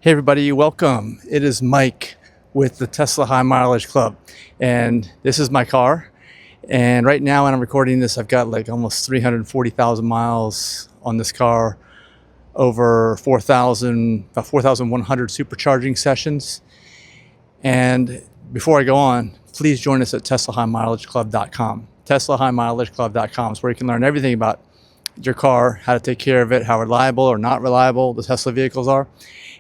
Hey everybody, welcome. It is Mike with the Tesla High Mileage Club, and this is my car. And right now when I'm recording this, I've got like almost 340,000 miles on this car, over about 4,100 supercharging sessions. And before I go on, please join us at TeslaHighMileageClub.com. TeslaHighMileageClub.com is where you can learn everything about your car, how to take care of it, how reliable or not reliable the Tesla vehicles are.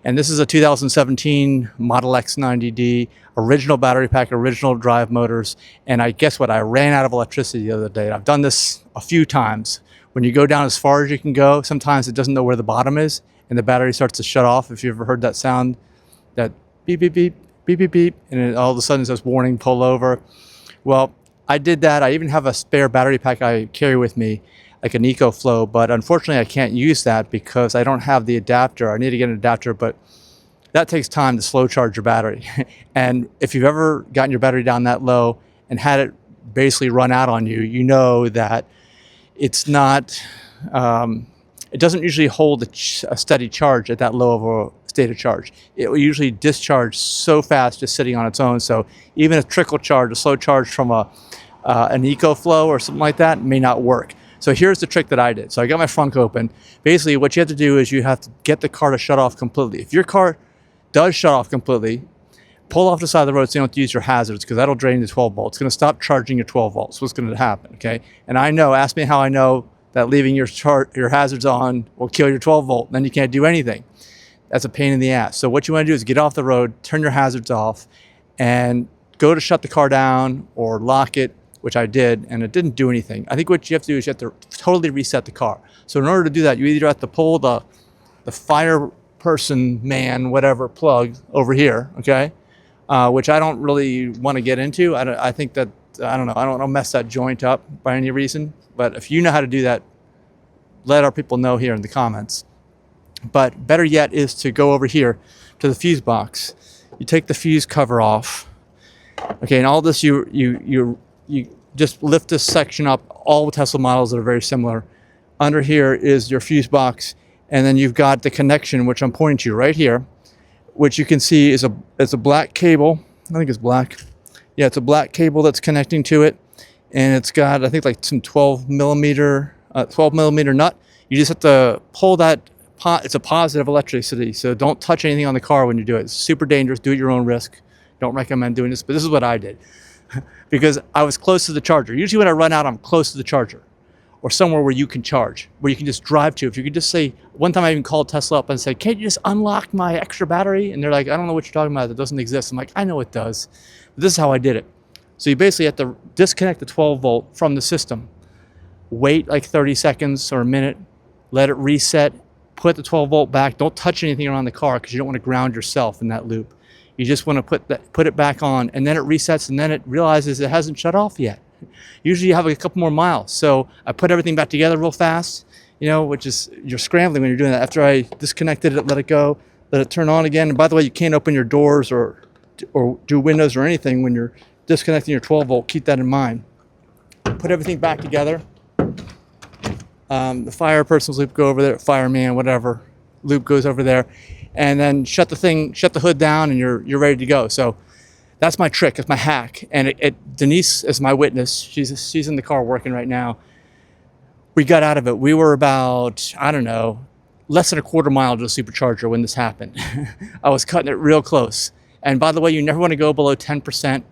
And this is a 2017 Model X 90D, original battery pack, original drive motors. And guess what? I ran out of electricity the other day. I've done this a few times. When you go down as far as you can go, sometimes it doesn't know where the bottom is and the battery starts to shut off. If you've ever heard that sound, that beep, beep, beep, beep, beep, beep, and it all of a sudden it says warning, pull over. Well, I did that. I even have a spare battery pack I carry with me, like an EcoFlow, but unfortunately I can't use that because I don't have the adapter. I need to get an adapter, but that takes time to slow charge your battery. And if you've ever gotten your battery down that low and had it basically run out on you, you know that it's not, it doesn't usually hold a steady charge at that low of a state of charge. It will usually discharge so fast just sitting on its own. So even a trickle charge, a slow charge from an EcoFlow or something like that may not work. So here's the trick that I did. So I got my frunk open. Basically what you have to do is you have to get the car to shut off completely. If your car does shut off completely, pull off the side of the road so you don't have to use your hazards, because that'll drain the 12 volts. It's going to stop charging your 12 volts. What's going to happen, okay? And I know, ask me how I know that leaving your hazards on will kill your 12 volt. Then you can't do anything. That's a pain in the ass. So what you want to do is get off the road, turn your hazards off, and go to shut the car down or lock it, which I did, and it didn't do anything. I think what you have to do is you have to totally reset the car. So in order to do that, you either have to pull the fire person, man, whatever, plug over here, okay? Which I don't really want to get into. I think that, I don't know, I don't want to mess that joint up by any reason. But if you know how to do that, let our people know here in the comments. But better yet is to go over here to the fuse box. You take the fuse cover off. Okay, and all this, you just lift this section up, all the Tesla models that are very similar. Under here is your fuse box, and then you've got the connection, which I'm pointing to right here, which you can see is a black cable. I think it's black. Yeah, it's a black cable that's connecting to it, and it's got, I think, like some 12 millimeter nut. You just have to pull that. It's a positive electricity, so don't touch anything on the car when you do it. It's super dangerous. Do it at your own risk. Don't recommend doing this, but this is what I did. Because I was close to the charger. Usually when I run out, I'm close to the charger or somewhere where you can charge, where you can just drive to. If you could just say, one time I even called Tesla up and said, can't you just unlock my extra battery? And they're like, I don't know what you're talking about. It doesn't exist. I'm like, I know it does. But this is how I did it. So you basically have to disconnect the 12 volt from the system, wait like 30 seconds or a minute, let it reset, put the 12 volt back. Don't touch anything around the car because you don't want to ground yourself in that loop. You just want to put it back on, and then it resets, and then it realizes it hasn't shut off yet. Usually you have a couple more miles. So I put everything back together real fast, you know, which is, you're scrambling when you're doing that. After I disconnected it, let it go, let it turn on again. And by the way, you can't open your doors or do windows or anything when you're disconnecting your 12 volt. Keep that in mind. Put everything back together. The fire person's loop go over there, fireman, whatever, loop goes over there. And then shut the hood down, and you're ready to go. So that's my trick, it's my hack. And Denise is my witness. She's in the car working right now. We got out of it. We were about, I don't know, less than a quarter mile to the supercharger when this happened. I was cutting it real close. And by the way, you never want to go below 10%,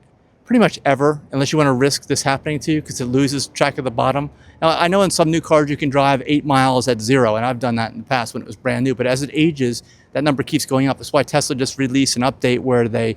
pretty much ever, unless you want to risk this happening to you, because it loses track of the bottom. Now, I know in some new cars you can drive 8 miles at 0, and I've done that in the past when it was brand new, but as it ages, that number keeps going up. That's why Tesla just released an update where they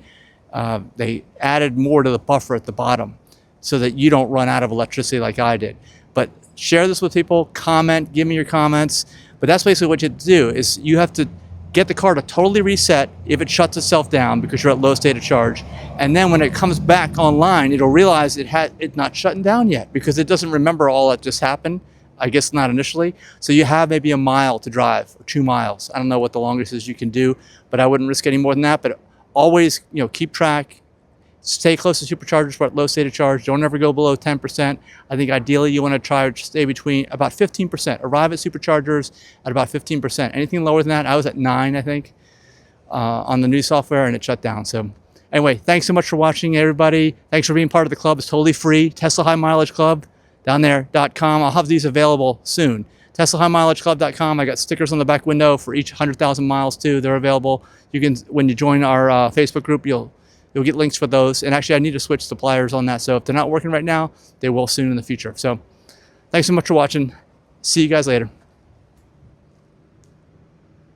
added more to the buffer at the bottom so that you don't run out of electricity like I did. But share this with people, comment, give me your comments. But that's basically what you have to do, is you have to get the car to totally reset if it shuts itself down because you're at low state of charge. And then when it comes back online, it'll realize it's not shutting down yet because it doesn't remember all that just happened. I guess not initially. So you have maybe a mile to drive, or 2 miles. I don't know what the longest is you can do, but I wouldn't risk any more than that. But always, keep track. Stay close to superchargers for at low state of charge. Don't ever go below 10%. I think ideally you want to try to stay between about 15%. Arrive at superchargers at about 15%. Anything lower than that, I was at 9, I think. on the new software, and it shut down. So anyway, thanks so much for watching, everybody. Thanks for being part of the club. It's totally free. Tesla High Mileage Club down there.com. I'll have these available soon. TeslaHighMileageClub.com. I got stickers on the back window for each 100,000 miles too. They're available. You can, when you join our Facebook group, you'll get links for those. And actually, I need to switch suppliers on that. So if they're not working right now, they will soon in the future. So thanks so much for watching. See you guys later.